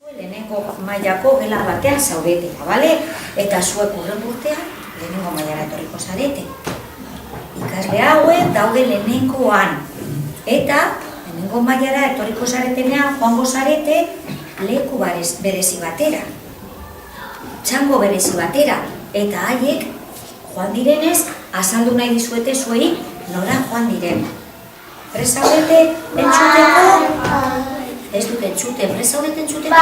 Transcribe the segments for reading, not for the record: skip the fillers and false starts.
Lehenengo mailako gela batean zaudetela, bale? Eta zuek hurren urtean, lehenengo mailara etorriko zarete. Ikasle hauek daude lehenengoan. Eta, lehenengo mailara etorriko zaretenean, joango zarete leku berezi batera. Txango berezi batera. Eta haiek, joan direnez, azaldu nahi dizuete zuei nora joan diren. Prest zaudete entzuteko? Ez dut entzuten, prest zaudete entzuteko?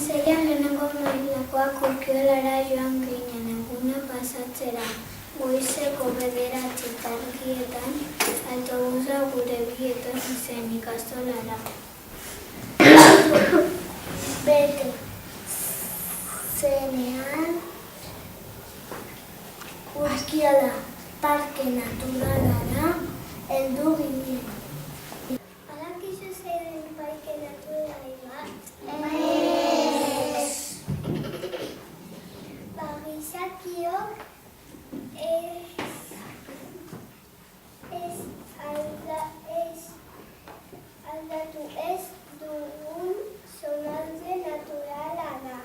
Zeian lehenengo mailakoak Urkiolara joan ginen eguna pasatzera. Goizeko 9 targietan autobusa gure bietan zen ikastolara. Bete zenean Urkiola parke naturalara heldu ginen. Badakizu zer den parke naturala bat? Gizakiok aldatu ez dugun zonalde naturala da.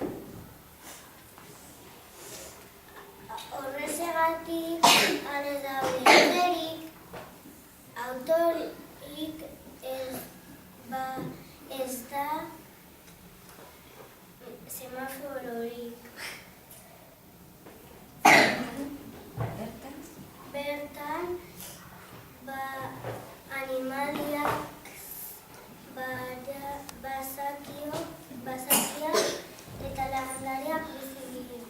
Horrexegatik ez daude etxerik, autorik ez da semafororik. Bertan, animaliak, basakiak eta landariak bizi dira.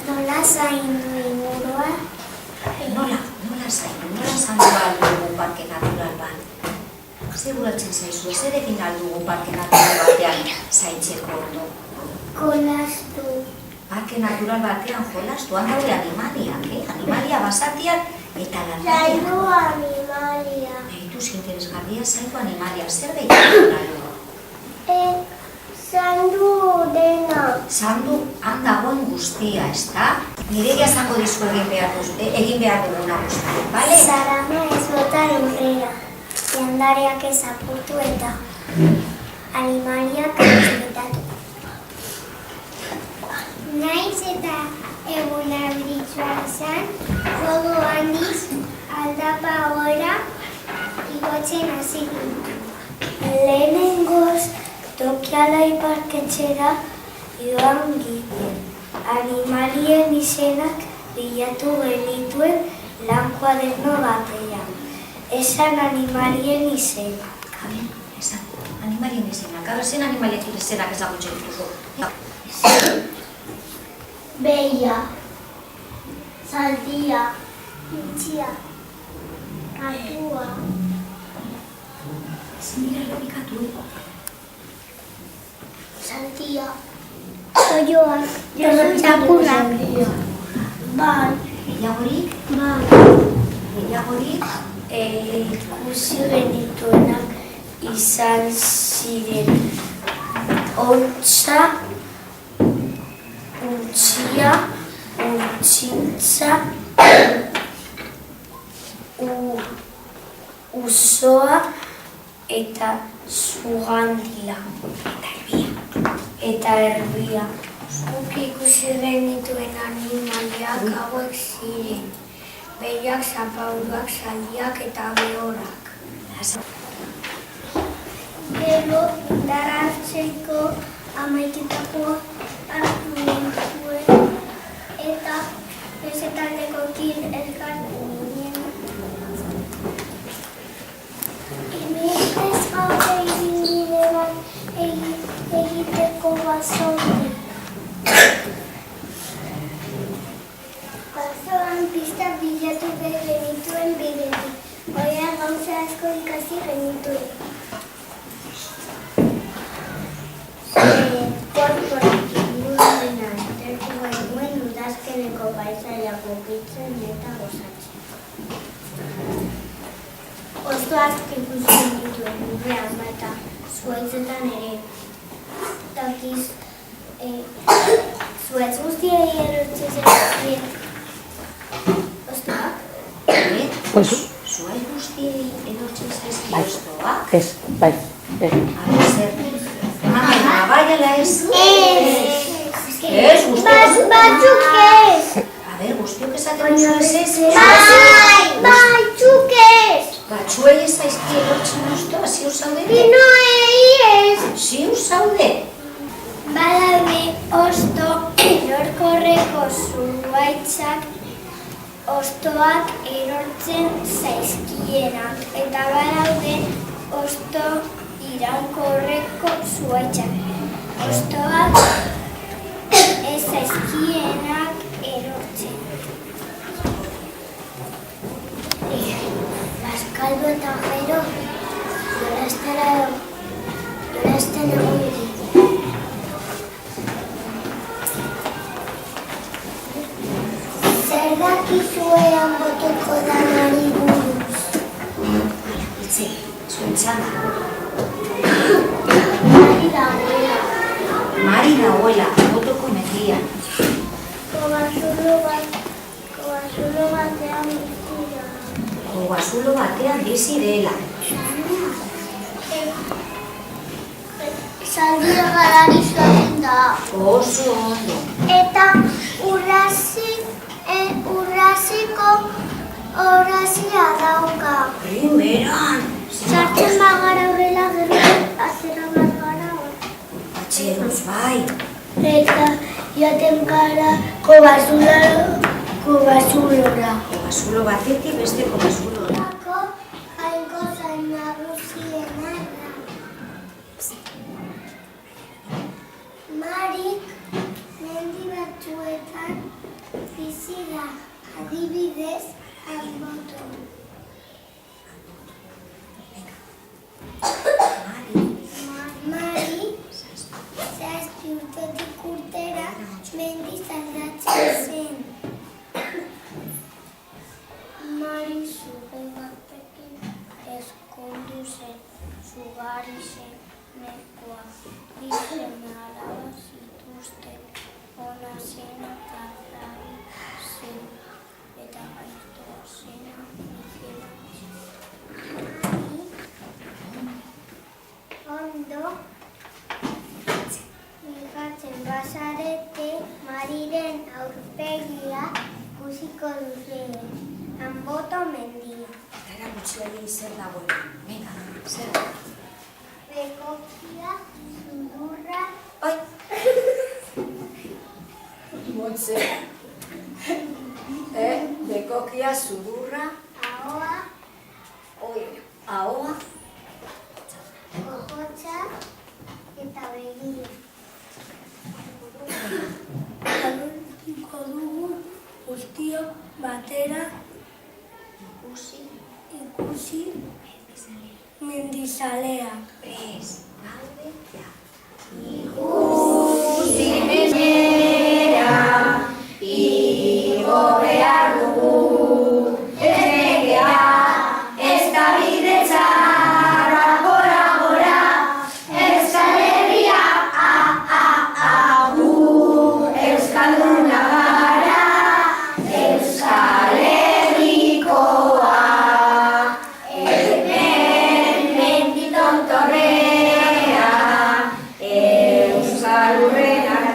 Nola zaindu ingurua? Nola zaindu aldugu parke natural bat? Seguratzen zaizu, zer egin aldugu parke natural batean zaintzeko ondo? Jolastu. Parke natural batean jolastu, handaude animaliak, Animalia basatiak eta landariak. Zaindu animalia. Beituz interesgarria zaindu animalia, zer behitu nahi? Zaindu dena. Zaindu handagoen guztia, ezta? Nire jazango dizu egin behar duguna guztia, bale? Zarama ez bota lurrera. Landariak ez apurtu eta animaliak errespetatu. Naiz eta egun abritsua izan, gogo handiz aldapa gora igotzen hasi ginen. Lehenengoz Tokialai parketxera joan ginen. Animalien izenak bilatu genituen lan kuaderno batean. Esan animalien izenak. Esan, animalien izenak. Aber, zen animalien izenak ezagutzen dituzu? Beia, zaldia, itxia, katua. Ezin dira errepikatu. Zaldia, zoioak, txapurrak. Bai. Gehiagorik? Bai. Gehiagorik? Ikusi genituenak izan ziren hotza, utzia, utzintza, usoa eta zugandila. Eta erbia. Guk ikusi genituen animaliak hauek ziren. Behiak, zapauruak, zaldiak eta behorrak. Gero, indarra hartzeko amaiketako hartu nintuen eta bezetaldekokin elkartu ginen. Hemen ez gaude egin egiteko bazaude. Bazoan pista bilatu behar genituen bidetik. Oia gauza asko ikasi genituen. Porporak ingurumena entertu genuen udazkeneko paisaiak ukitzen eta gozatzen. Ostoak ikusten dituen urrean eta zuaitzetan ere. Tokiz, zuaitz guztiei erortzen zen. Ostoak? Zuaitz guztiei erortzen zaizki ostoak? Ez, bai. Zer, ematen bai, Ala ez? Ez. Ez, guztiok. Batzuk ez. A ber, guztiok esaten duzu ez? Batzuk ez. Batzuei ez zaizki erortzen hostoa, ziur zaudete? Pinoei ez. Ziur zaude? Badaude hosto erorkorreko zuhaitzak hostoak erortzen zaizkienak. Eta badaude hosto iraunkorreko zuhaitzak. Hostoak ez zaizkienak erortzen. Bazkaldu eta gero, jolasten egon dira. Zer dakizue anbotuko danari buruz? Itzi, zuen txanda. Mari dagoela, botoko mendian. Kobazulo batean bizira. Kobazulo batean bizi dela. Zaldia garari zoazen da. Oso ondo. Eta urraziko horazia dauka. Primeran. Sartzen bagara horrela gero azera bat gara. Atxeroz, bai. Eta joaten gara kobazulora. Kobazulo batetik beste kobazulora. Jainko zain nagusiena da. Marik mendi batzuetan bizi da, adibidez Anboto. Mari zazpi urtetik urtera mendi aldatzen zen. Mari zuge batekin ezkondu zen, zugari zen mekoa. Bi seme alaba zituzten, ona zena karrari zen, eta gaiztoa zena ikera zen. Ondo, fijatzen bazarete, Mariren aurpegia ikusiko duzue. Anboto mendia. Eta gutxiari zer dagoen. Venga, zer da? Bekokia, sudurra. Oi! Montse. Bekokia, sudurra. Ahoa, Oi, ahoa. kokotxa eta begia. Dugu guztiok batera ikusi mendizaleak. Prez, gaude, ja. Ikusi mendera, igo behar dugu, ez negea, ez da bide txarra, gora, Euskal Herria, Euskalduna gara, Euskal Herrikoa, hemen menditon torrea, Euskal Urrenak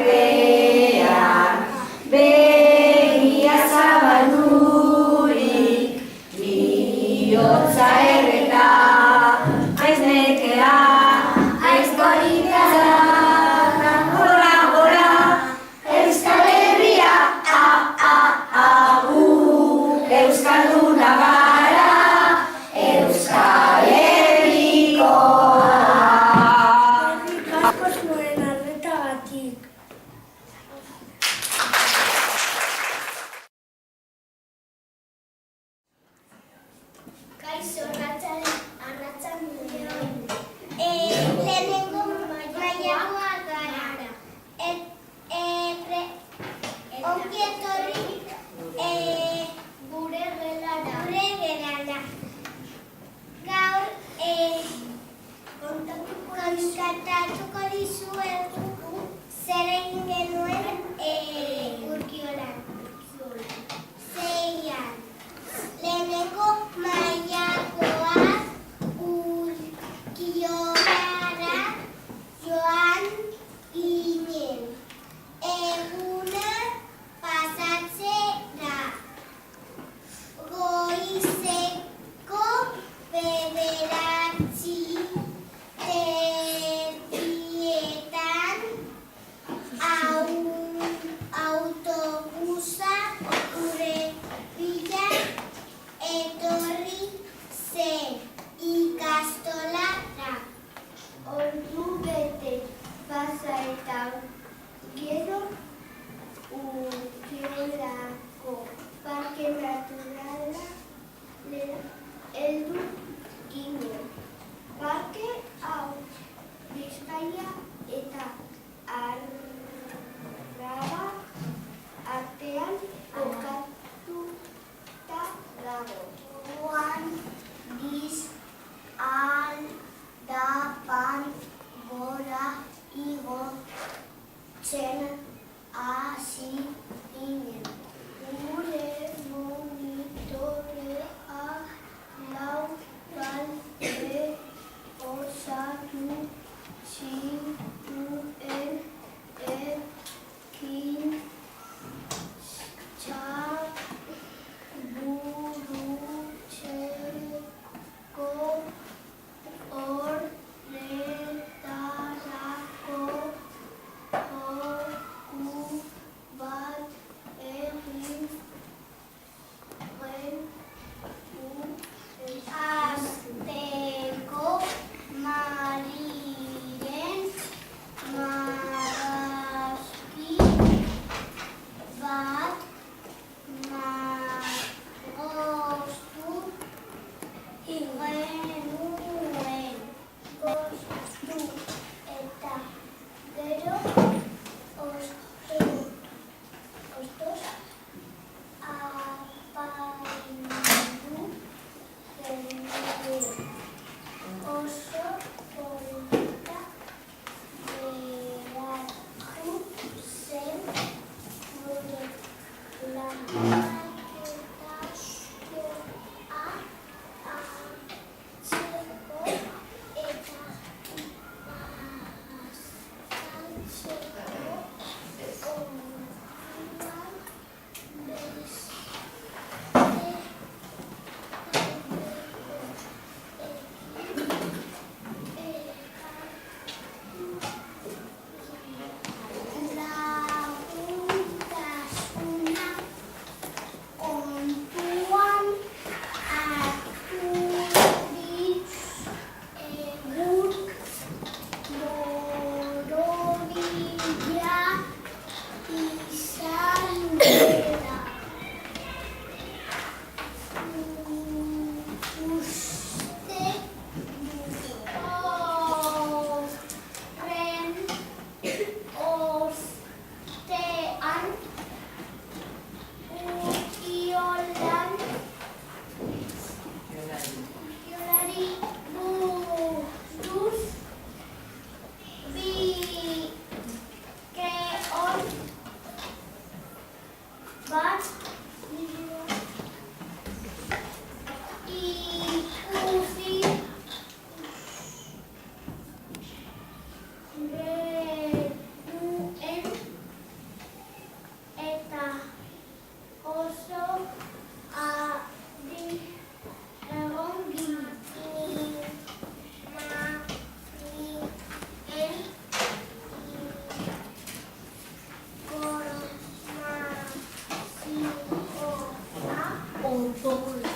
odol.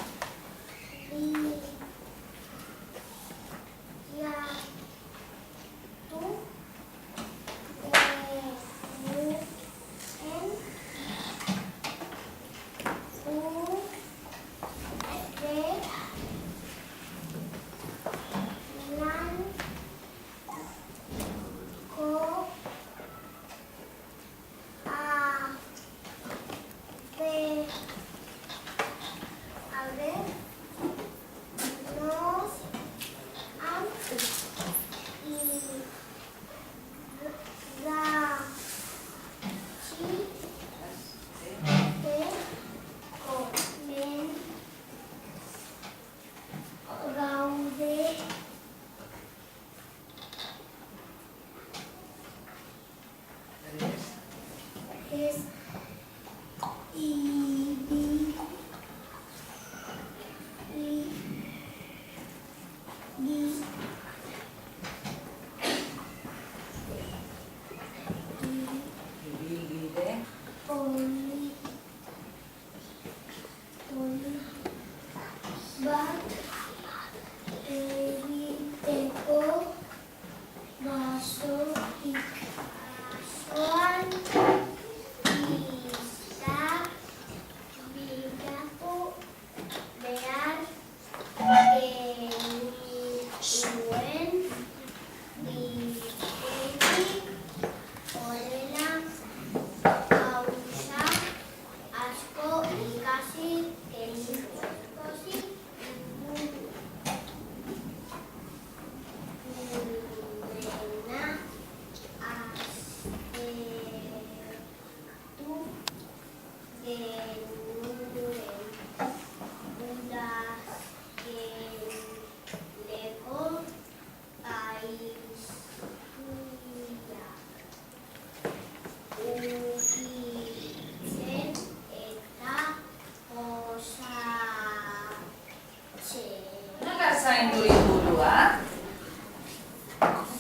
Zaindu liburua.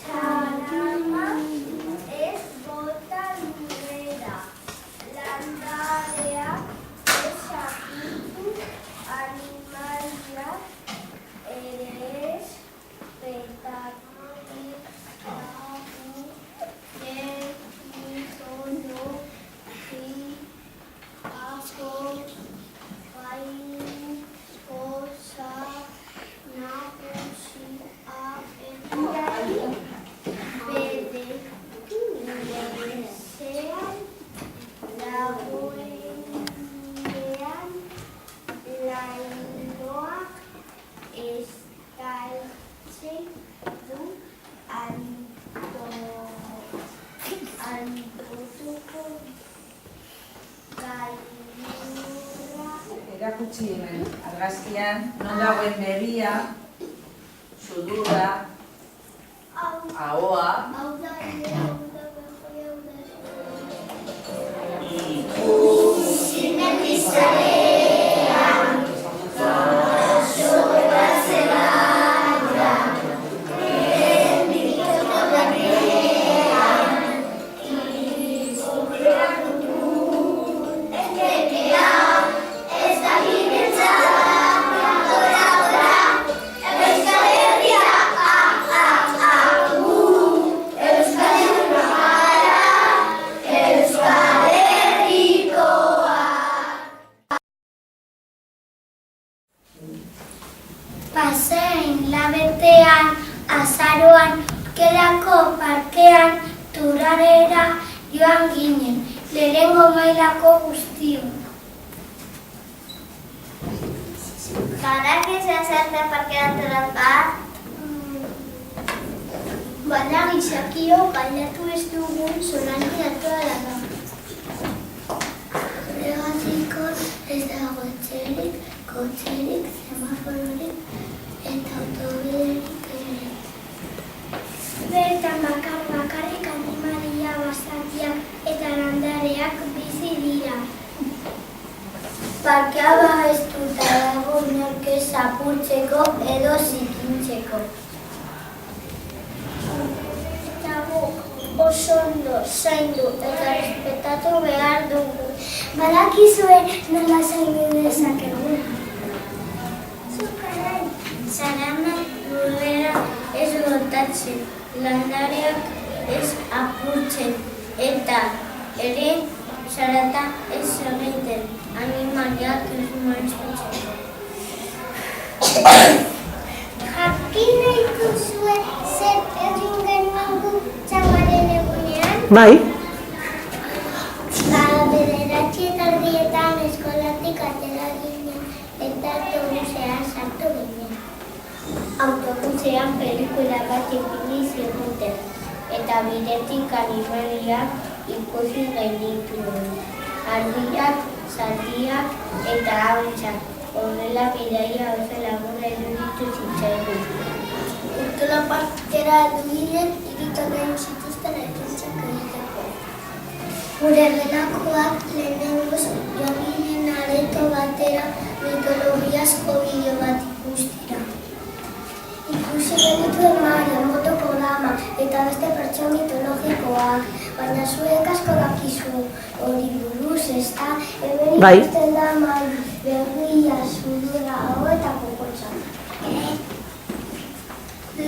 Sarama ez bota lurrera, landarea ez apitu, animalia ere ez petatu, teknikono, ako, kosa, Erakutsi hemen argazkian, non dagoen begia, sudurra, ahoa, Paseen labetean, azaroan, Urkelako parkean, Turrarera joan ginen, lehenengo mailako guztion. Badaki zertzen parkean bat? Bada gizakio, galdatu ez dugun zonaldi datoa da. Horregatiko ez dago etxerik, kotxerik, semafororik eta autobiderik ere. Bertan bakarrik animalia basatiak eta landareak bizi dira. Parkea babestuta dago inork ez apurtzeko edo zikintzeko. Oso ondo, zaindu eta respetatu behar dugu. Badakizue nola zaindu dezakegu. kudeatzen, landareak ez apurtzen, eta ere zarata ez egiten, animaliak ez molestatzen. Jakin nahi duzue zer egin genuen gu txamaren egunean? Bai, Bederatzietan eskolatik atera ginen eta autobusean sartu ginen. Autobusean pelikula bat ipini ziguten eta bidetik animaliak ikusi genituen. Ardiak, zatiak eta hauntzak. Horrela bidaia oso laburra iruditu zitzaigun. Urtola partera heldu ginen, iritonen zituzten aituntzak egiteko. Gure gelakoak lehenengoz joan ginen areto batera mitologiazko bideo bat ikustera. Ikusi genituen Mario programa eta beste pertsona mitologikoak, baina zuek asko dakizu hori buruz, ezta? Hemen Bai. ikusten da Mario, berria, sudura, hau eta kokotxa.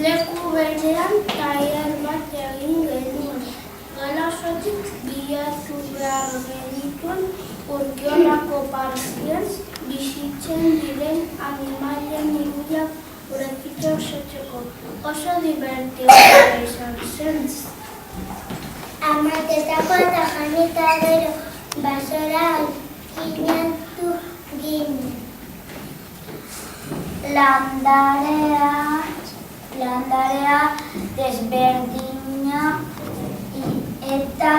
Leku berean tailer bat egin genuen. Galasotik bilatu behar genituen urkiolako parkean bizitzen diren animalien irudiak guretziko osatzeko. Oso divertioa izan zen. Amatetako eta janita gero basora alkinatu ginen. Landarea desberdina eta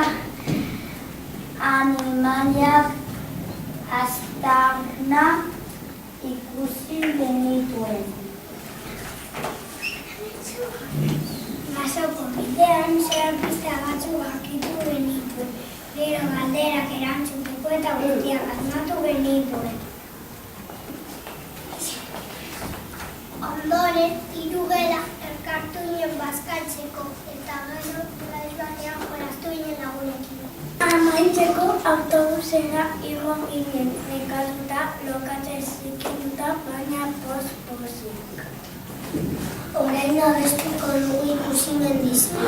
animaliak aztarna ikusi genituen. Basoko bidean zehar pista batzuk aurkitu genituen. Gero galderak erantzuteko eta guztiak asmatu genituen. Ondoren, hiru gela elkartu ginen bazkaltzeko eta gero gaiz batean jolastu ginen lagunekin. Amaitzeko autobusera igo ginen, nekatuta, lokatzen zikituta, baina poz-pozik. Orain abestuko dugu ikusi mendizki.